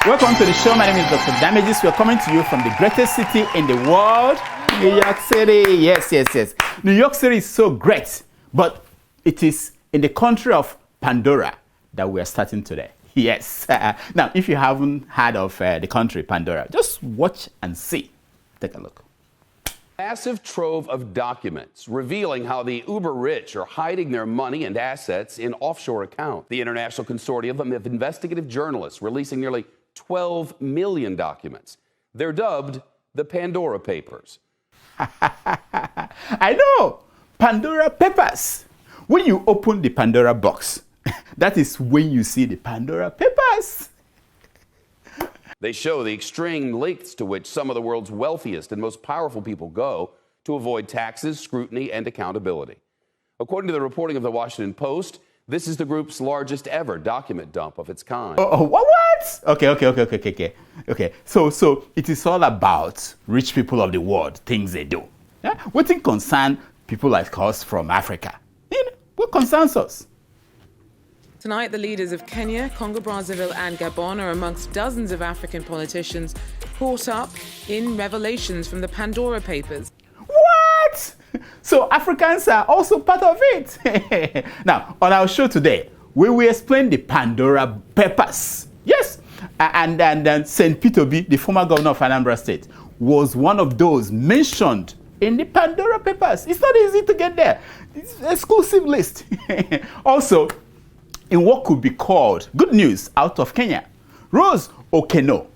Welcome to the show. My name is Dr. Damages. We are coming to you from the greatest city in the world, New York City. Yes. New York City is so great, but it is in the country of Pandora that we are starting today. Yes. Now, if you haven't heard of the country Pandora, just watch and see. Take a look. Massive trove of documents revealing how the uber rich are hiding their money and assets in offshore accounts. The International Consortium of Investigative Journalists releasing nearly 12 million documents. They're dubbed the Pandora Papers. I know! Pandora Papers. When you open the Pandora box, that is when you see the Pandora Papers. They show the extreme lengths to which some of the world's wealthiest and most powerful people go to avoid taxes, scrutiny, and accountability. According to the reporting of the Washington Post, this is the group's largest ever document dump of its kind. What? Okay. So it is all about rich people of the world, things they do. Yeah? What thing concern people like us from Africa? What concerns us? Tonight, the leaders of Kenya, Congo-Brazzaville and Gabon are amongst dozens of African politicians caught up in revelations from the Pandora Papers. What? So Africans are also part of it. Now, on our show today, we will explain the Pandora Papers. Yes. And St. Peter Obi, the former governor of Anambra State, was one of those mentioned in the Pandora Papers. It's not easy to get there. It's an exclusive list. Also, in what could be called good news out of Kenya, Rose Okeno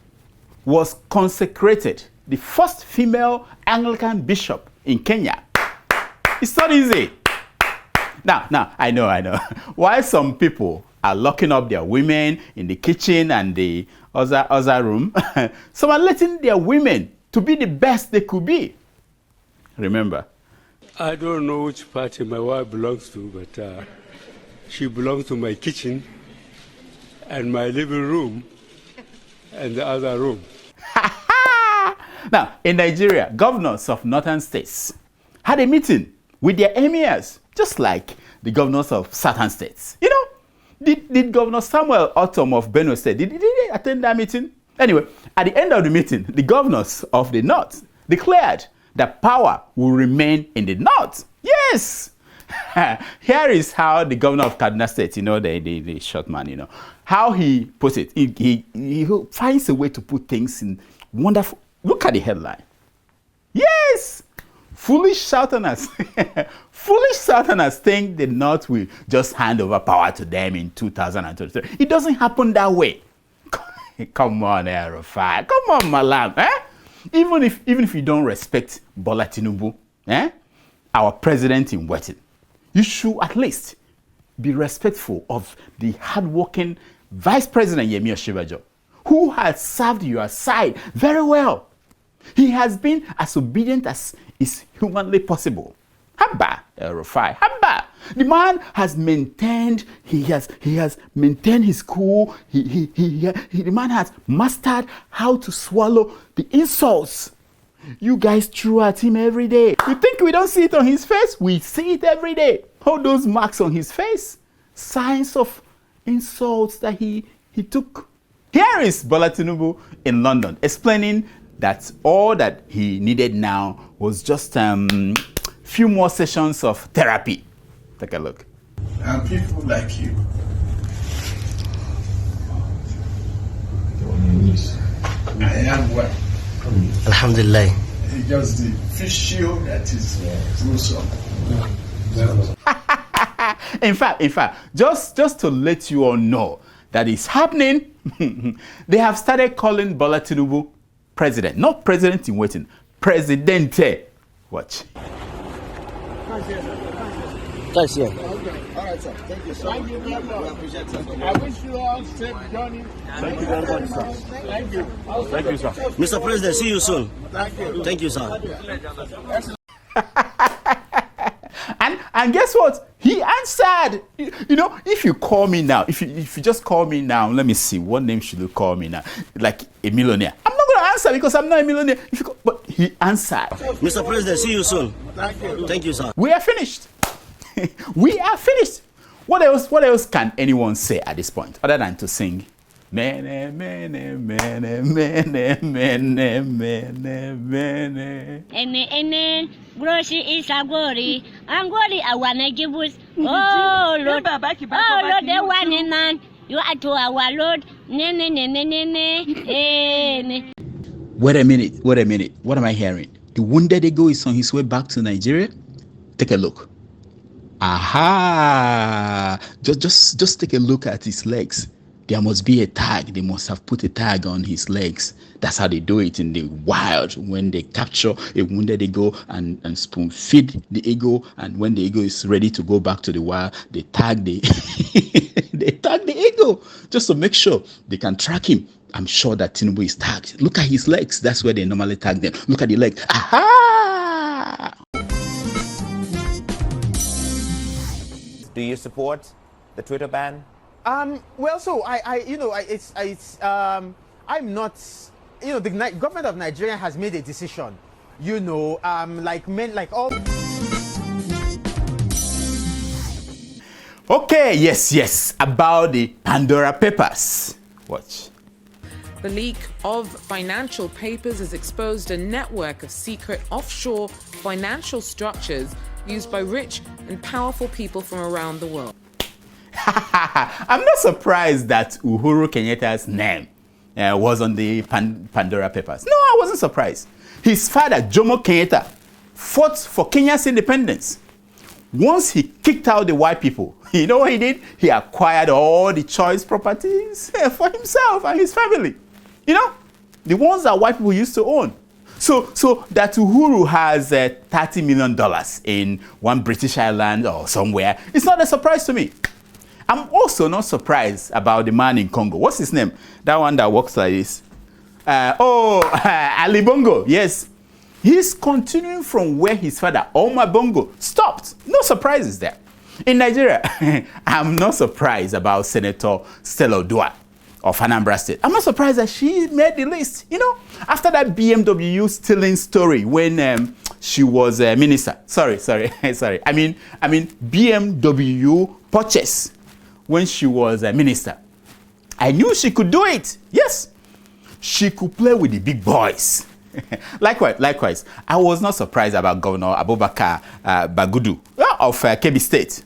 was consecrated the first female Anglican bishop in Kenya. It's not easy. Now, I know. Why some people are locking up their women in the kitchen and the other room, some are letting their women to be the best they could be. Remember, I don't know which party my wife belongs to, but she belongs to my kitchen and my living room and the other room. Now, in Nigeria, governors of northern states had a meeting with their emirs, just like the governors of southern states. Did Governor Samuel Otom of Benue State, did he attend that meeting? Anyway, at the end of the meeting, the governors of the north declared that power will remain in the north. Yes! Here is how the governor of Kaduna State, the short man, how he puts it. He finds a way to put things in wonderful. Look at the headline. Yes! Foolish Southerners. Foolish Southerners think the North will just hand over power to them in 2023. It doesn't happen that way. Come on, el-Rufai. Come on, Malam. Even if you don't respect Bola Tinubu, our president in waiting, you should at least be respectful of the hardworking Vice President Yemi Osinbajo, who has served your side very well. He has been as obedient as is humanly possible. Habba, el-Rufai, Habba. The man has maintained. He has maintained his cool. The man has mastered how to swallow the insults you guys threw at him every day. You think we don't see it on his face? We see it every day. All those marks on his face, signs of insults that he took. Here is Bola Tinubu in London explaining that all that he needed now was just few more sessions of therapy. Take a look. And people like you. I am what? Alhamdulillah. It's just the fish shield that is gruesome. In fact, just to let you all know that it's happening, they have started calling Bola Tinubu president. Not president in waiting, presidente. Watch. Thanks, yeah. Okay. All right, sir. Thank you, sir. Thank you very much. We appreciate it. I wish you all safe journey. Thank you very much, sir. Thank you. Thank you, sir. Mr. President, see you soon. Thank you. Thank you, sir. And guess what? He answered. If you call me now, if you just call me now, let me see, what name should you call me now? Like a millionaire. I'm not going to answer because I'm not a millionaire. But he answered. Mr. President, see you soon. Thank you. Thank you, sir. We are finished. We are finished. What else can anyone say at this point other than to sing Mene, mene, mene, mene, mene, mene, mene. Ene, grocery is a glory. Angoli, I wanna give us. Oh, Lord, the one in man. You are to our Lord. Wait a minute. What am I hearing? The wounded eagle is on his way back to Nigeria? Take a look. Aha! Just take a look at his legs. There must be a tag. They must have put a tag on his legs. That's how they do it in the wild. When they capture a wounded eagle and spoon feed the eagle, and when the eagle is ready to go back to the wild, they tag the they tag the eagle just to make sure they can track him. I'm sure that Tinubu is tagged. Look at his legs. That's where they normally tag them. Look at the legs. Aha! Do you support the Twitter ban? Well, so I'm not, the government of Nigeria has made a decision, like all. Okay, yes, about the Pandora Papers. Watch. The leak of financial papers has exposed a network of secret offshore financial structures used by rich and powerful people from around the world. I'm not surprised that Uhuru Kenyatta's name was on the Pandora Papers. No, I wasn't surprised. His father, Jomo Kenyatta, fought for Kenya's independence. Once he kicked out the white people, you know what he did? He acquired all the choice properties for himself and his family. The ones that white people used to own. So that Uhuru has $30 million in one British island or somewhere, it's not a surprise to me. I'm also not surprised about the man in Congo. What's his name? That one that walks like this. Ali Bongo. Yes. He's continuing from where his father, Omar Bongo, stopped. No surprises there. In Nigeria, I'm not surprised about Senator Stella Oduah of Anambra State. I'm not surprised that she made the list. After that BMW stealing story when she was a minister. Sorry. I mean BMW purchase when she was a minister. I knew she could do it. Yes. She could play with the big boys. Likewise, I was not surprised about Governor Abubakar Bagudu of Kebbi State.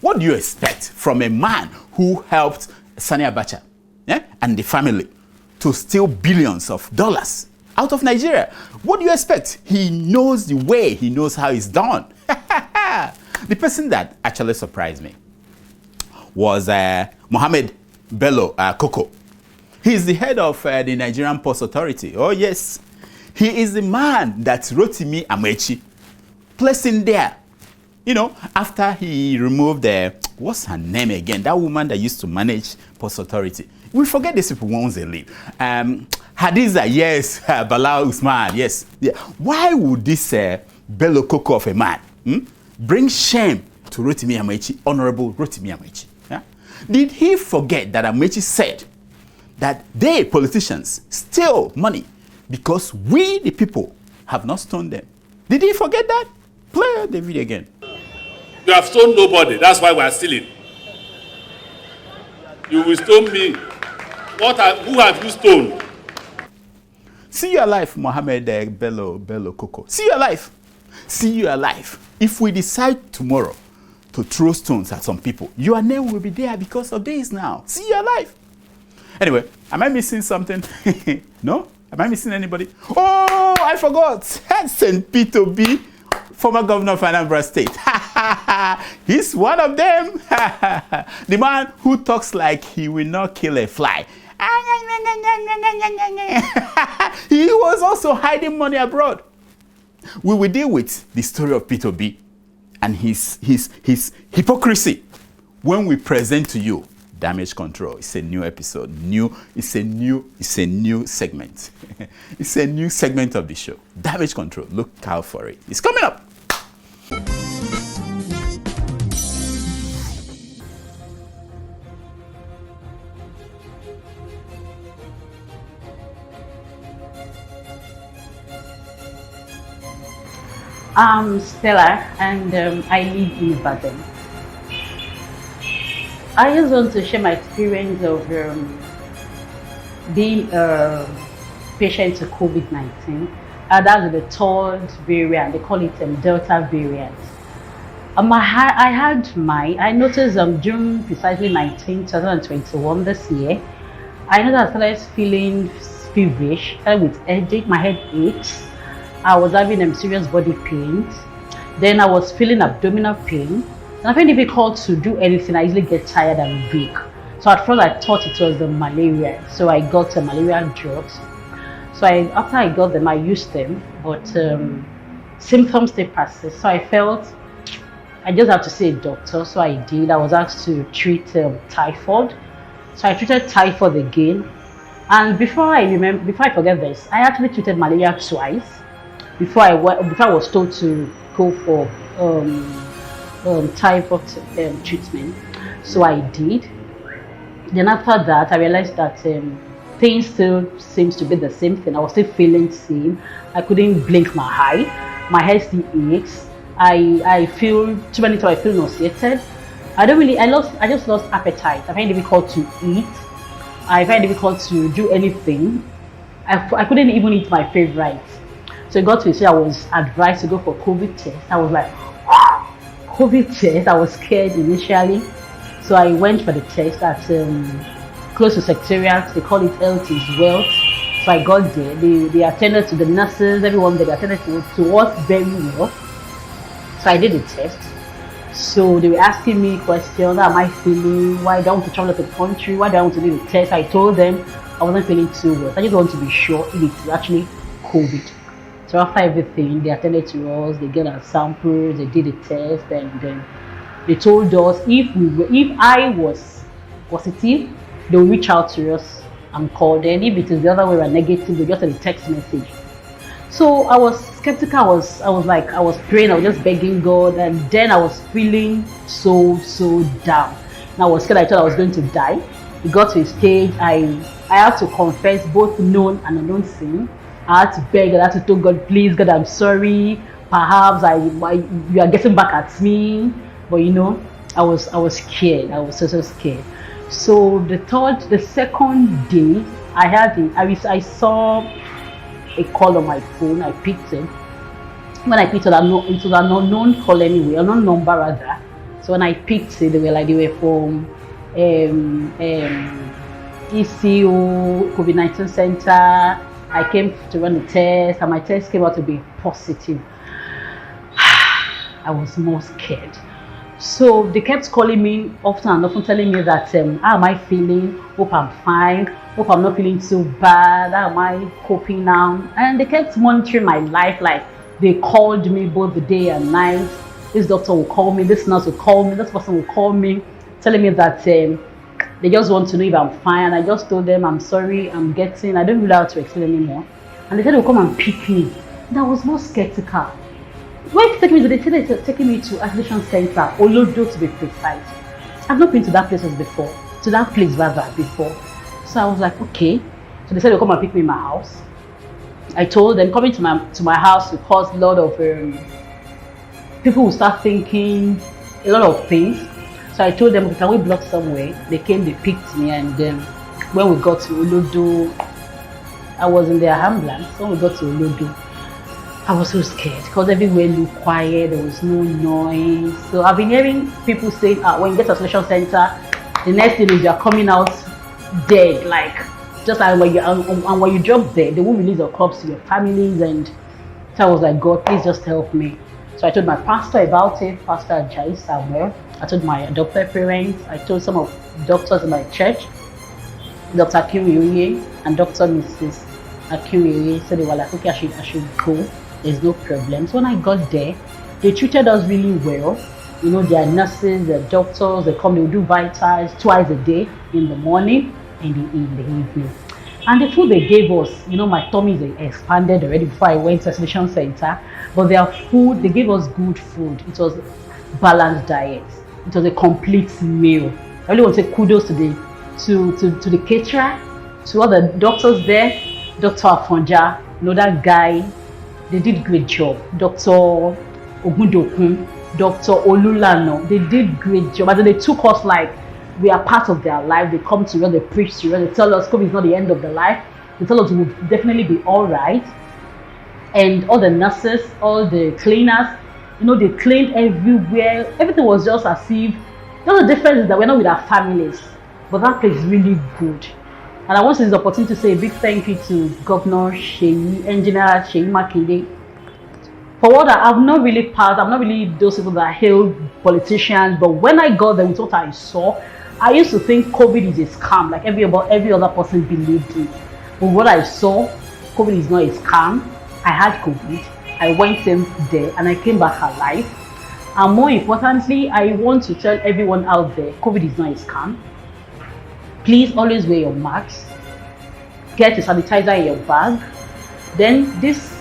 What do you expect from a man who helped Sani Abacha and the family to steal billions of dollars out of Nigeria? What do you expect? He knows the way. He knows how it's done. The person that actually surprised me was Mohammed Bello Koko. He's the head of the Nigerian Ports Authority. Oh, yes. He is the man that Rotimi Amechi placed in there. After he removed what's her name again? That woman that used to manage Ports Authority. We forget these people once they leave. Hadiza, yes. Bala Usman, yes. Yeah. Why would this Bello Koko of a man bring shame to Rotimi Amechi, Honorable Rotimi Amechi? Yeah? Did he forget that Amechi said that they, politicians, steal money because we, the people, have not stoned them? Did he forget that? Play the video again. You have stoned nobody. That's why we are stealing. You will stone me. Who have you stoned? See your life, Mohammed Bello Koko. See your life. See your life. If we decide tomorrow to throw stones at some people, your name will be there because of this now. See your life. Anyway, am I missing something? No? Am I missing anybody? Oh, I forgot. St. Peter Obi, former governor of Anambra State. He's one of them. The man who talks like he will not kill a fly. He was also hiding money abroad. We will deal with the story of Peter Obi and his hypocrisy when we present to you Damage Control. It's a new episode. It's a new segment. It's a new segment of the show. Damage Control. Look out for it. It's coming up. I'm Stella, and I live in Ibadan. I just want to share my experience of being a patient to COVID-19. That's the third variant. They call it Delta variant. I noticed June precisely 19, 2021 this year. I noticed I started feeling feverish, with headache, my head aches. I was having serious body pains. Then I was feeling abdominal pain. And I find it difficult to do anything. I easily get tired and weak. So at first I thought it was the malaria. So I got malaria drugs. So after I got them, I used them, but symptoms still persist. So I felt I just have to see a doctor. So I did. I was asked to treat typhoid. So I treated typhoid again. And before I forget this, I actually treated malaria twice. Before I was told to go for typhoid treatment. So I did. Then after that, I realized that things still seems to be the same thing. I was still feeling same. I couldn't blink my eye. My head still aches. I feel too many times. I feel nauseated. I just lost appetite. I find it difficult to eat. I find it difficult to do anything. I couldn't even eat my favorite. So it got to say I was advised to go for COVID test. I was like, COVID test. I was scared initially. So I went for the test at close to Secretariat. They call it Health is Wealth. So I got there. They attended to the nurses, everyone there. They attended to us very well. So I did the test. So they were asking me questions. How am I feeling? Why do I want to travel to the country? Why do I want to do the test? I told them I wasn't feeling too well. I just want to be sure if it's actually COVID. So after everything, they attended to us. They get our samples. They did the test, and then they told us if I was positive, they'll reach out to us and call them. If it is the other way around negative, they just send a text message. So I was skeptical. I was praying. I was just begging God, and then I was feeling so down. And I was scared. I thought I was going to die. It got to a stage. I had to confess both known and unknown sin. I had to beg. I had to tell God, please, God, I'm sorry. Perhaps you are getting back at me. But I was scared. I was so scared. So the second day, I saw a call on my phone. I picked it. When I picked it, it was an unknown call anyway, unknown number rather. So when I picked it, they were from ECO COVID-19 center. I came to run the test, and my test came out to be positive. I was more scared. So they kept calling me often and often, telling me that how am I feeling? Hope I'm fine. Hope I'm not feeling too bad. How am I coping now? And they kept monitoring my life. Like they called me both the day and night. This doctor will call me. This nurse will call me. This person will call me, telling me that they just want to know if I'm fine. And I just told them I'm sorry. I don't really know how to explain anymore. And they said they'll come and pick me. And I was more skeptical. When they said they're taking me to isolation center, Olodo to be precise. I've not been to that place before. So I was like, okay. So they said they'll come and pick me in my house. I told them coming to my house will cause a lot of people will start thinking a lot of things. So I told them, can we block somewhere? They came, they picked me, and when we got to Olodo, I was in their ambulance. When we got to Olodo, I was so scared because everywhere looked quiet, there was no noise. So I've been hearing people say, when you get to isolation center, the next thing is you're coming out dead, like just like when you drop dead, they won't release your corpse to your families. And so I was like, God, please just help me. So I told my pastor about it, Pastor Jai Samuel. I told my adopted parents. I told some of the doctors in my church, Dr. Akiri and Dr. Mrs. Akiri. So they were like, okay, I should go. There's no problem. So when I got there, they treated us really well. There are nurses, there are doctors, they come, they will do vitals twice a day, in the morning and in the evening. And the food they gave us, my tummy is expanded already before I went to isolation center. But their food, they gave us good food. It was balanced diet. It was a complete meal. I really want to say kudos to the caterer, to all the doctors there, Dr. Afonja, that guy. They did great job. Dr. Ogundokun, Dr. Olulano, they did great job. And they took us like we are part of their life. They come to us, they preach to us, they tell us COVID is not the end of the life. They tell us we will definitely be all right. And all the nurses, all the cleaners, you know, they cleaned everywhere. Everything was just as if, the only difference is that we're not with our families. But that place is really good. And I want to use the opportunity to say a big thank you to Governor Sheyi, Engineer Sheyi Makinde. For what I'm not really those people that hail politicians, but when I got there with what I saw, I used to think COVID is a scam, like every other person believed it. But what I saw, COVID is not a scam. I had COVID, I went in there, and I came back alive. And more importantly, I want to tell everyone out there, COVID is not a scam. Please always wear your mask. Get a sanitizer in your bag. Then this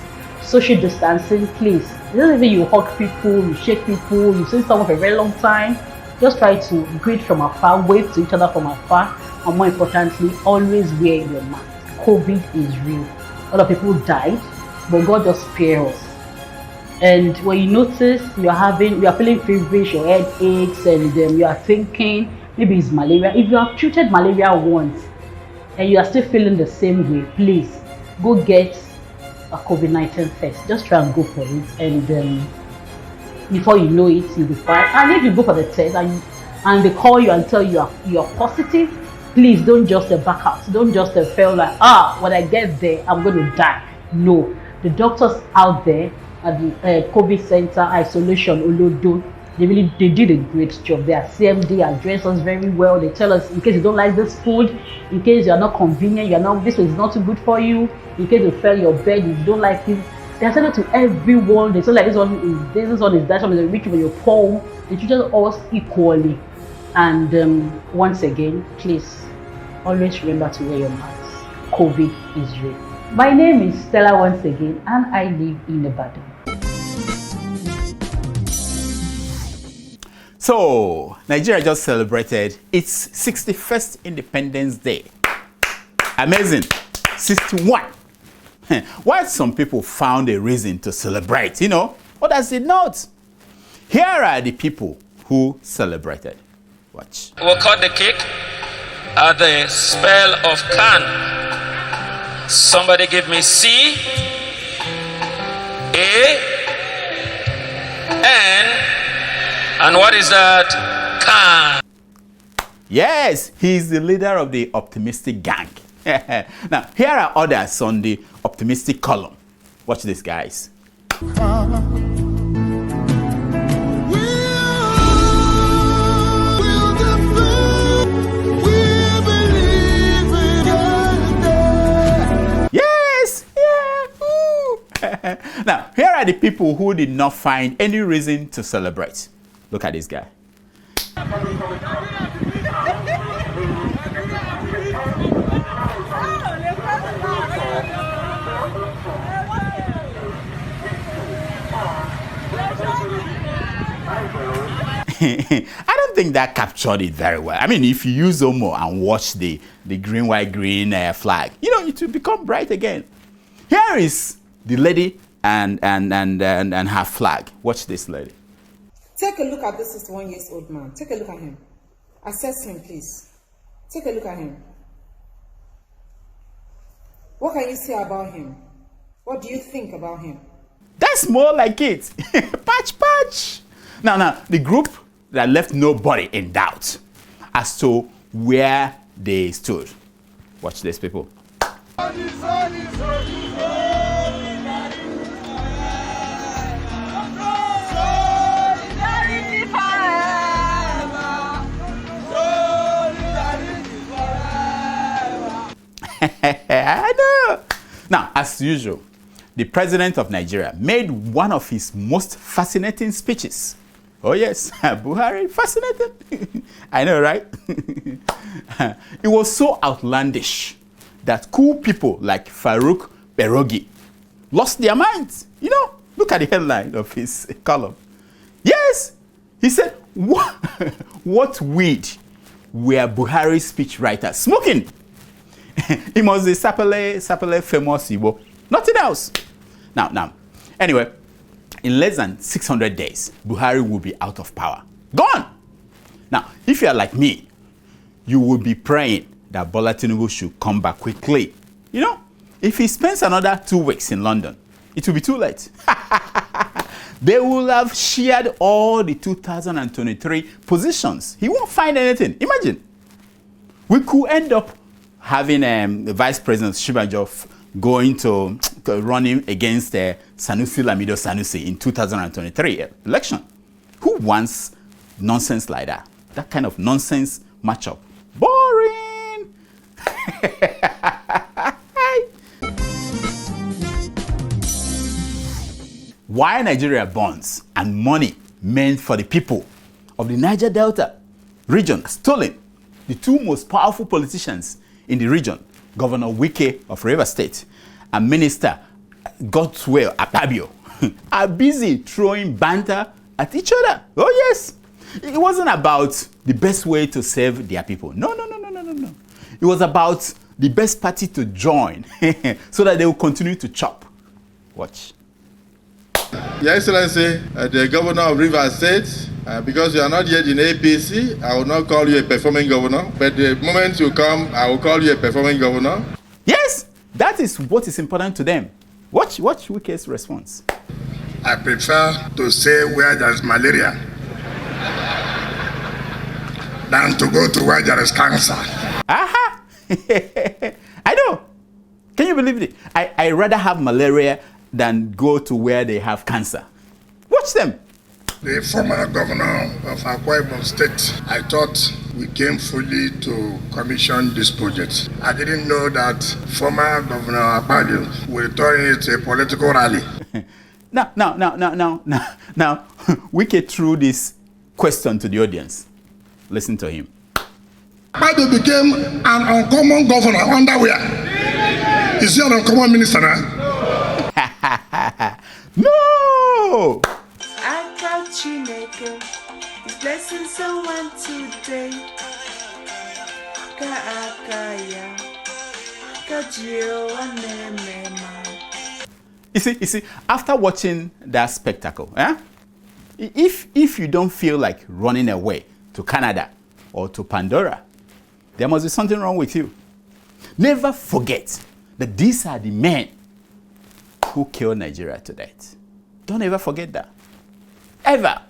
social distancing, please. It doesn't mean you hug people, you shake people, you see someone for a very long time. Just try to greet from afar, wave to each other from afar, and more importantly, always wear your mask. COVID is real. A lot of people died, but God just spared us. And when you notice you are feeling feverish, your head aches, and you are thinking maybe it's malaria. If you have treated malaria once and you are still feeling the same way, please go get a COVID-19 test. Just try and go for it, and before you know it, you'll be fine. And if you go for the test and they call you and tell you you're positive, please don't just back out. Don't just feel like, when I get there, I'm going to die. No, the doctors out there at the COVID center, isolation, Olodo, they did a great job. Their CMD address us very well. They tell us, in case you don't like this food, in case you are not convenient, this is not too good for you, in case you fell your bed, if you don't like it. They are telling to everyone. They say like this one is that one is rich with your poor. They treat us equally. And once again, please always remember to wear your mask. COVID is real. My name is Stella once again, and I live in Ibadan. So, Nigeria just celebrated its 61st Independence Day. Amazing. 61. While some people found a reason to celebrate, others did not. Here are the people who celebrated. Watch. We'll cut the cake at the spell of Khan. Somebody give me C, A, N, and what is that? Khan. Yes, he's the leader of the optimistic gang. Now, here are others on the optimistic column. Watch this, guys. Yes, yeah. Now, here are the people who did not find any reason to celebrate. Look at this guy. I don't think that captured it very well. I mean, if you use Omo and watch the green, white, green flag, it will become bright again. Here is the lady and her flag. Watch this lady. Take a look at this 61-year-old man. Take a look at him. Assess him, please. Take a look at him. What can you say about him? What do you think about him? That's more like it. Patch. Now, the group that left nobody in doubt as to where they stood. Watch this, people. I know. Now, as usual, the president of Nigeria made one of his most fascinating speeches. Oh yes, Buhari, fascinating. I know, right? It was so outlandish that cool people like Farouk Berogi lost their minds. Look at the headline of his column. Yes, he said, what weed were Buhari's speechwriters smoking? He must be Sapele famous Igbo. Nothing else. Now, anyway, in less than 600 days, Buhari will be out of power. Gone! Now, if you are like me, you will be praying that Bola Tinubu should come back quickly. You know, if he spends another 2 weeks in London, it will be too late. They will have shared all the 2023 positions. He won't find anything. Imagine. We could end up having the Vice President Shibajof going to running against Sanusi Lamido Sanusi in 2023 election. Who wants nonsense like that? That kind of nonsense matchup. Boring! Why Nigeria bonds and money meant for the people of the Niger Delta region stolen the two most powerful politicians in the region, Governor Wike of Rivers State and Minister Godswill Akpabio, are busy throwing banter at each other. Oh yes, it wasn't about the best way to save their people. No. It was about the best party to join so that they will continue to chop. Watch. Your Excellency, the Governor of Rivers State, because you are not yet in APC, I will not call you a performing governor. But the moment you come, I will call you a performing governor. Yes, that is what is important to them. Watch Wike's response. I prefer to say where there is malaria than to go to where there is cancer. Aha! I know. Can you believe it? I rather have malaria than go to where they have cancer. Watch them. The former governor of Akwa Ibom State, I thought we came fully to commission this project. I didn't know that former Governor Akpabio will turn it a political rally. Now, Wike threw this question to the audience. Listen to him. Akpabio became an uncommon governor underwear. Is he an uncommon minister now? No! I got you naked. He's blessing someone today. You see, after watching that spectacle, if you don't feel like running away to Canada or to Pandora, there must be something wrong with you. Never forget that these are the men who killed Nigeria to death. Don't ever forget that. Ever.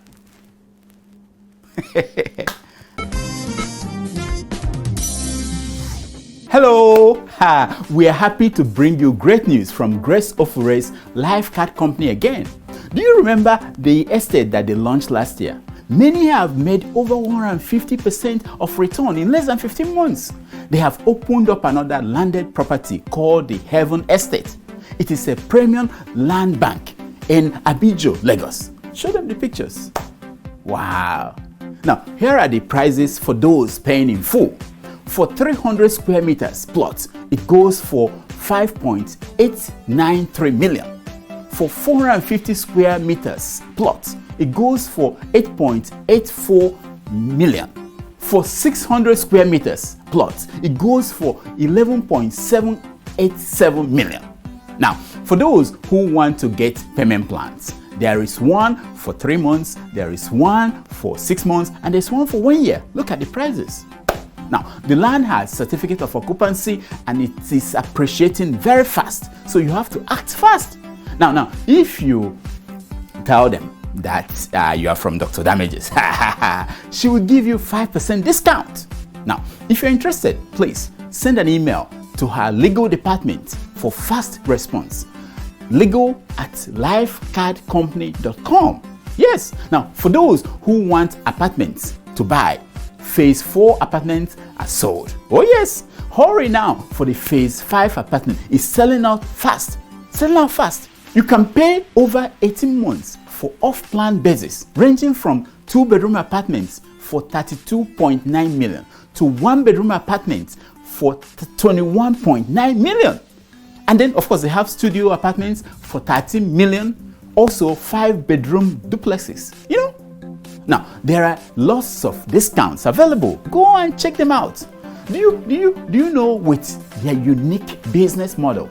Hello. We are happy to bring you great news from Grace Ofure's Life Card Company again. Do you remember the estate that they launched last year? Many have made over 150% of return in less than 15 months. They have opened up another landed property called the Heaven Estate. It is a premium land bank in Abijo, Lagos. Show them the pictures. Wow. Now, here are the prices for those paying in full. For 300 square meters plot, it goes for 5.893 million. For 450 square meters plot, it goes for 8.84 million. For 600 square meters plot, it goes for 11.787 million. Now, for those who want to get payment plans, there is one for 3 months, there is one for 6 months, and there's one for 1 year. Look at the prices. Now, the land has certificate of occupancy and it is appreciating very fast, so you have to act fast. Now, if you tell them that you are from Dr. Damages, she will give you 5% discount. Now, if you're interested, please send an email to her legal department for fast response. legal@lifecardcompany.com. Yes. Now, for those who want apartments to buy, Phase 4 apartments are sold. Oh yes. Hurry now, for the Phase 5 apartment is selling out fast. You can pay over 18 months for off-plan basis, ranging from 2-bedroom apartments for 32.9 million to 1-bedroom apartments for 21.9 million. And then, of course, they have studio apartments for 13 million, also 5-bedroom duplexes. Now, there are lots of discounts available. Go and check them out. Do you know, with their unique business model,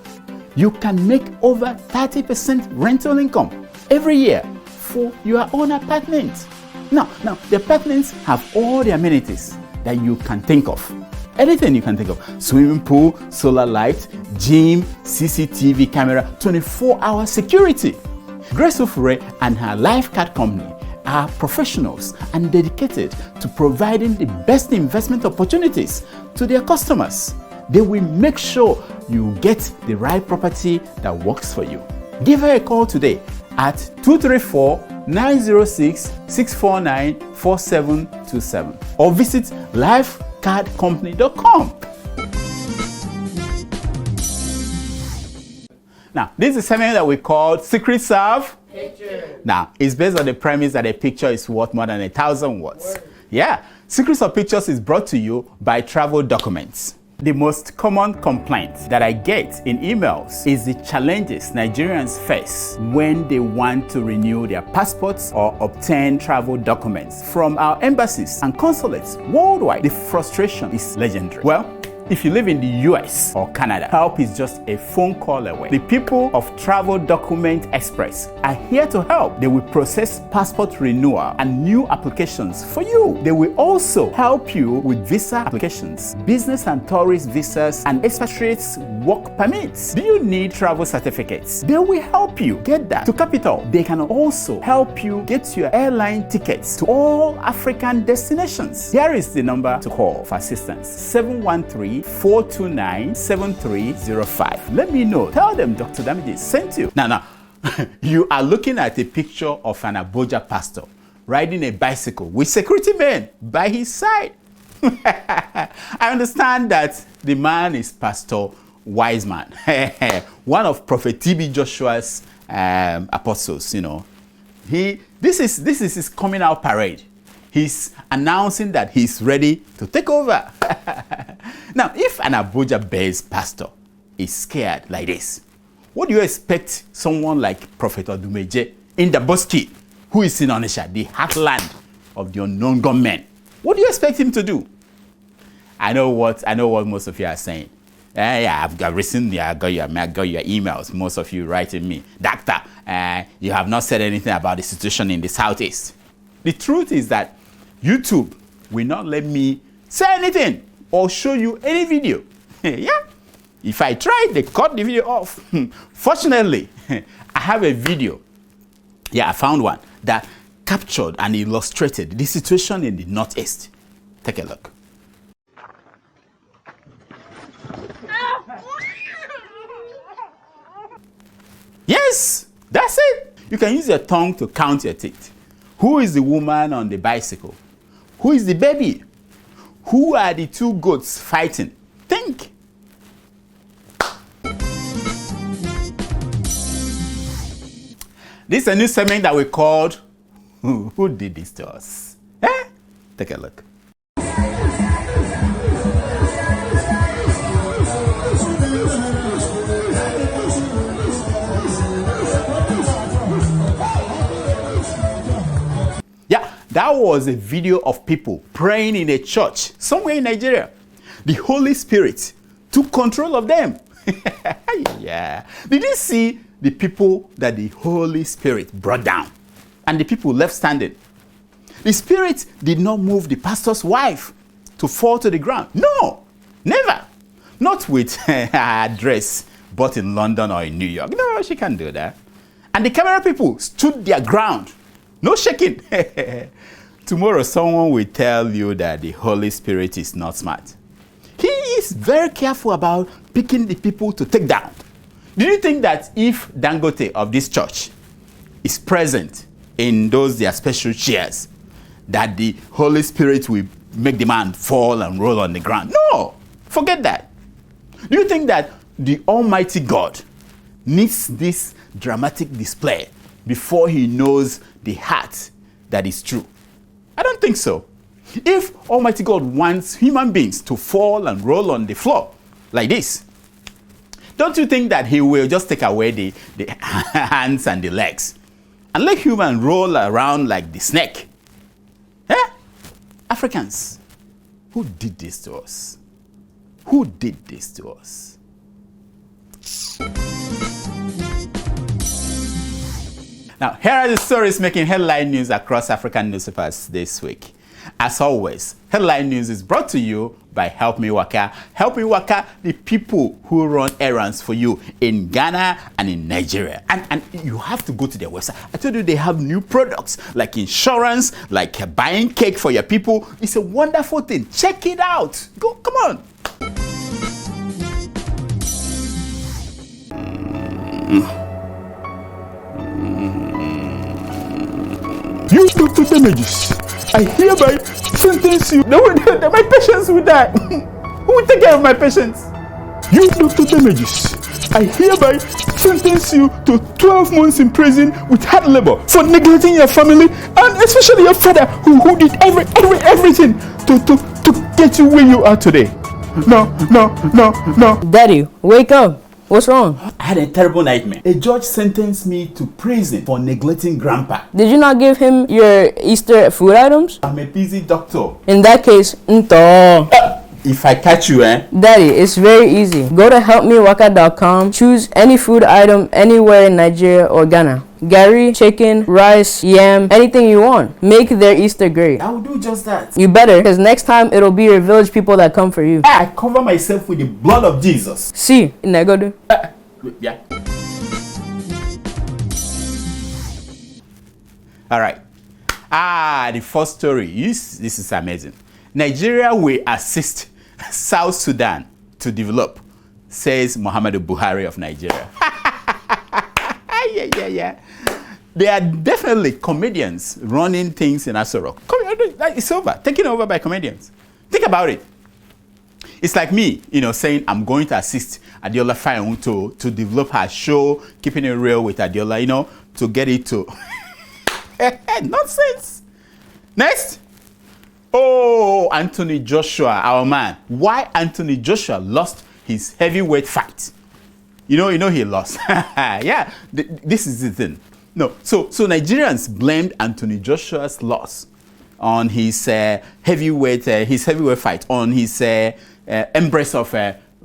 you can make over 30% rental income every year for your own apartment. Now, the apartments have all the amenities. that you can think of. Anything you can think of. Swimming pool, solar light, gym, CCTV camera, 24-hour security. Grace Ufure and her lifeguard company are professionals and dedicated to providing the best investment opportunities to their customers. They will make sure you get the right property that works for you. Give her a call today at 234-906-649-4727 or visit lifecardcompany.com. Now, this is something that we call Secret Serve. Now, it's based on the premise that a picture is worth more than 1,000 words. Yeah, Secrets of Pictures is brought to you by Travel Documents. The most common complaint that I get in emails is the challenges Nigerians face when they want to renew their passports or obtain travel documents from our embassies and consulates worldwide. The frustration is legendary. Well, if you live in the US or Canada, help is just a phone call away. The people of Travel Document Express are here to help. They will process passport renewal and new applications for you. They will also help you with visa applications, business and tourist visas, and expatriates work permits. Do you need travel certificates? They will help you get that. To capital, they can also help you get your airline tickets to all African destinations. Here is the number to call for assistance: 713-429-7305. Let me know. Tell them Dr. Damiji sent you. Now, you are looking at a picture of an Abuja pastor riding a bicycle with security men by his side. I understand that the man is Pastor Wiseman, one of Prophet TB Joshua's apostles. You know, this is his coming out parade. He's announcing that he's ready to take over. Now, if an Abuja-based pastor is scared like this, what do you expect someone like Prophet Odumeje in the Boski, who is in Onisha, the heartland of the unknown gunmen? What do you expect him to do? I know what most of you are saying. Yeah, I've got recently I got your emails. Most of you writing me, Doctor, you have not said anything about the situation in the Southeast. The truth is that YouTube will not let me say anything or show you any video. Yeah. If I try, they cut the video off. Fortunately, I have a video. Yeah, I found one that captured and illustrated the situation in the Northeast. Take a look. Yes, that's it. You can use your tongue to count your teeth. Who is the woman on the bicycle? Who is the baby? Who are the two goats fighting? Think. This is a new segment that we called Who Did This to Us? Take a look. Yeah, that was a video of people praying in a church somewhere in Nigeria. The Holy Spirit took control of them. Yeah. Did you see the people that the Holy Spirit brought down and the people left standing? The Spirit did not move the pastor's wife to fall to the ground. No, never. Not with her dress bought in London or in New York. No, she can't do that. And the camera people stood their ground. No shaking. Tomorrow someone will tell you that the Holy Spirit is not smart. He is very careful about picking the people to take down. Do you think that if Dangote of this church is present in those their special chairs, that the Holy Spirit will make the man fall and roll on the ground? No, forget that. Do you think that the Almighty God needs this dramatic display before he knows the heart that is true? I don't think so. If Almighty God wants human beings to fall and roll on the floor like this, don't you think that he will just take away the hands and the legs and let human roll around like the snake? Africans, who did this to us? Who did this to us? Now, here are the stories making headline news across African newspapers this week. As always, Headline News is brought to you by Help Me Waka. Help Me Waka, the people who run errands for you in Ghana and in Nigeria. And you have to go to their website. I told you they have new products like insurance, like buying cake for your people. It's a wonderful thing. Check it out. Go, come on. You Dr. Damages, I hereby sentence you. No, my patients will die. Who will take care of my patients? You Dr. Damages, I hereby sentence you to 12 months in prison with hard labor for neglecting your family and especially your father who did everything to get you where you are today. No. Daddy, wake up. What's wrong? I had a terrible nightmare. A judge sentenced me to prison for neglecting grandpa. Did you not give him your Easter food items? I'm a busy doctor. In that case, if I catch you, Daddy, it's very easy. Go to helpmewaka.com, choose any food item anywhere in Nigeria or Ghana. Gari, chicken, rice, yam, anything you want. Make their Easter great. I will do just that. You better, because next time it'll be your village people that come for you. I cover myself with the blood of Jesus. See, Negodu. Yeah. All right. The first story. This is amazing. Nigeria will assist South Sudan to develop, says Muhammad Buhari of Nigeria. Yeah. There are definitely comedians running things in Aso. It's over. Taken over by comedians. Think about it. It's like me, saying I'm going to assist Adiola Fayun to develop her show, Keeping It Real with Adiola, to get it to... Nonsense. Next. Oh, Anthony Joshua, our man. Why Anthony Joshua lost his heavyweight fight? He lost. Yeah, this is the thing. No, so Nigerians blamed Anthony Joshua's loss on his heavyweight fight, on his embrace of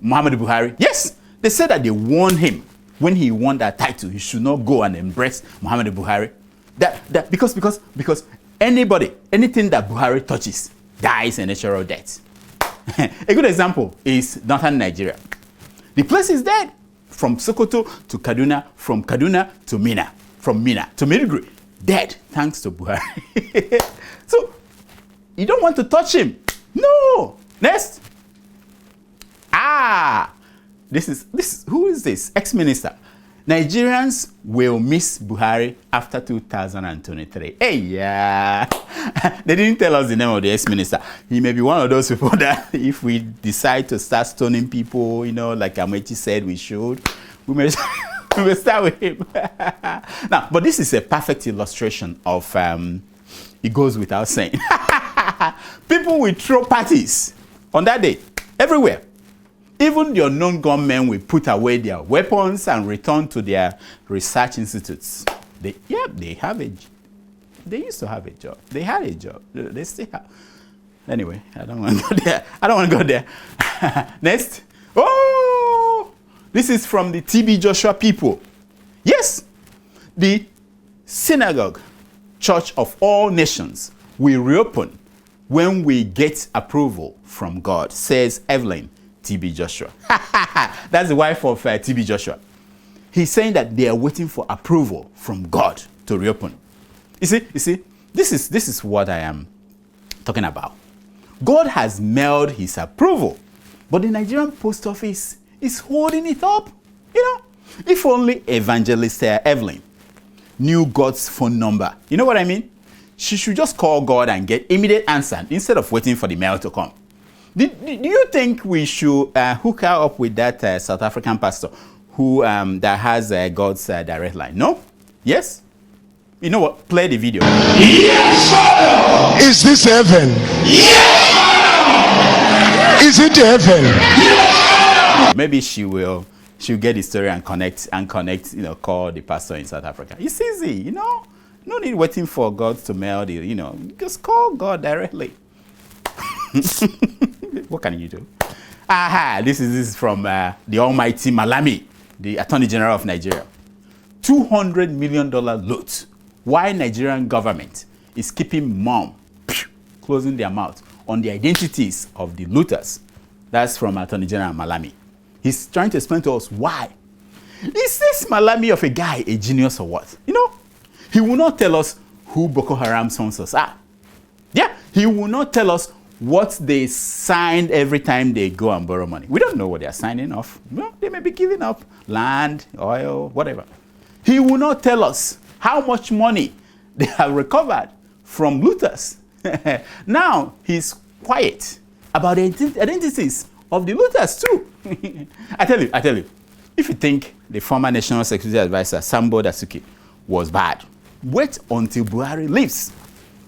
Muhammad Buhari. Yes, they said that they warned him when he won that title. He should not go and embrace Muhammad Buhari. That because anything that Buhari touches dies a natural death. A good example is northern Nigeria. The place is dead. From Sokoto to Kaduna, from Kaduna to Mina, from Mina to Maiduguri, dead thanks to Buhari. So you don't want to touch him. No. Next. Who is this? Ex-minister. Nigerians will miss Buhari after 2023. Hey, yeah. They didn't tell us the name of the ex-minister. He may be one of those people that if we decide to start stoning people, like Amechi said we should, we may start with him. Now, but this is a perfect illustration of, it goes without saying. People will throw parties on that day, everywhere. Even the unknown gunmen will put away their weapons and return to their research institutes. They used to have a job. They had a job. They still have. Anyway, I don't want to go there. Next. Oh, this is from the TB Joshua people. Yes, the synagogue, Church of All Nations, will reopen when we get approval from God, says Evelyn TB Joshua. That's the wife of TB Joshua. He's saying that they are waiting for approval from God to reopen. You see, this is what I am talking about. God has mailed his approval, but the Nigerian post office is holding it up. If only Evangelist Evelyn knew God's phone number. You know what I mean? She should just call God and get immediate answer instead of waiting for the mail to come. Do you think we should hook her up with that South African pastor who that has God's direct line? No? Yes? You know what? Play the video. Yes, Father! Is this heaven? Yes, Father! Is it heaven? Yes, Father! Maybe she'll get the story and connect, call the pastor in South Africa. It's easy, No need waiting for God to mail the, just call God directly. What can you do? This is from the almighty Malami, the Attorney General of Nigeria. $200 million loot. Why Nigerian government is keeping mum closing their mouth on the identities of the looters. That's from Attorney General Malami. He's trying to explain to us why. Is this Malami of a guy a genius or what? You know, he will not tell us who Boko Haram sponsors are. Yeah, he will not tell us what they signed every time they go and borrow money. We don't know what they are signing off. Well, they may be giving up land, oil, whatever. He will not tell us how much money they have recovered from looters. Now, he's quiet about the identities of the looters too. I tell you, if you think the former National Security Advisor, Sambo Dasuki, was bad, wait until Buhari leaves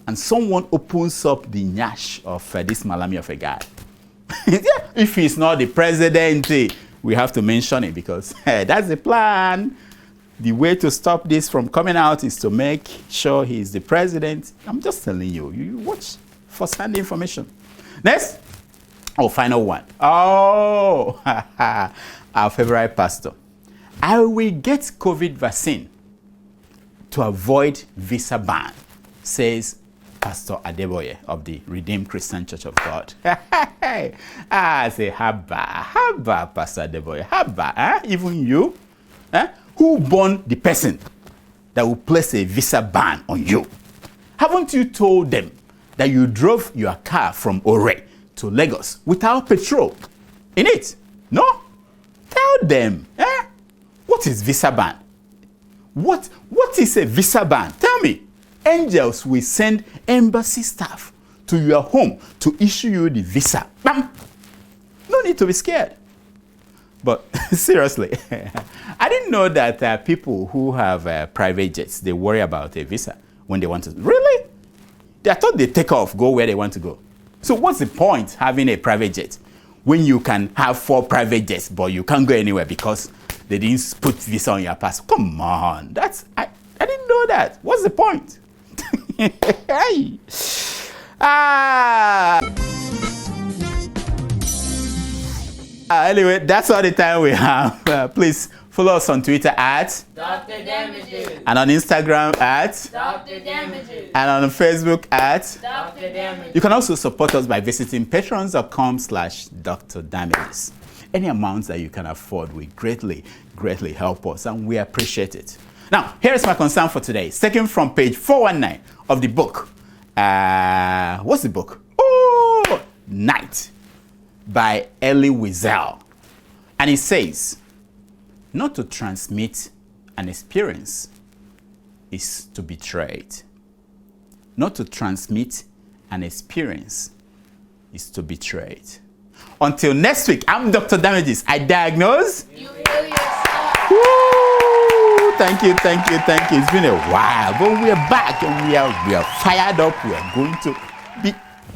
and someone opens up the nyash of this Malami of a guy. Yeah, if he's not the president, we have to mention it because that's the plan. The way to stop this from coming out is to make sure he's the president. I'm just telling you, you watch first-hand information. Next, final one. Oh, our favorite pastor. I will get COVID vaccine to avoid visa ban, says Pastor Adeboye of the Redeemed Christian Church of God. I say, Haba, Pastor Adeboye, Haba, even you, who born the person that will place a visa ban on you? Haven't you told them that you drove your car from Ore to Lagos without petrol in it? No? Tell them, what is visa ban? What is a visa ban? Tell me. Angels will send embassy staff to your home to issue you the visa. Bam! No need to be scared. But seriously, I didn't know that people who have private jets, they worry about a visa when they want to. Really? I thought they take off, go where they want to go. So what's the point having a private jet when you can have 4 private jets, but you can't go anywhere because they didn't put visa on your pass? Come on, I didn't know that. What's the point? Hey. Anyway, that's all the time we have. Please follow us on Twitter at Dr. Damages. And on Instagram at Dr. Damages. And on Facebook at Dr. Damages. You can also support us by visiting patrons.com/Dr. Damages. Any amounts that you can afford will greatly help us, and we appreciate it. Now, here's my concern for today. It's taken from page 419 of the book. What's the book? Oh, Night by Elie Wiesel. And it says, not to transmit an experience is to betray it. Not to transmit an experience is to betray it. Until next week, I'm Dr. Damages. I diagnose. You heal yourself. Woo! Thank you. It's been a while, but we are back and we are fired up. We are going to be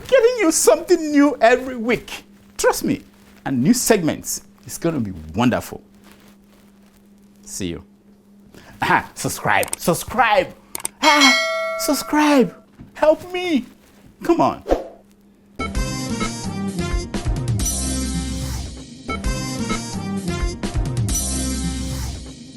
getting you something new every week. Trust me. And new segments. It's going to be wonderful. See you. Subscribe. Subscribe. Help me. Come on.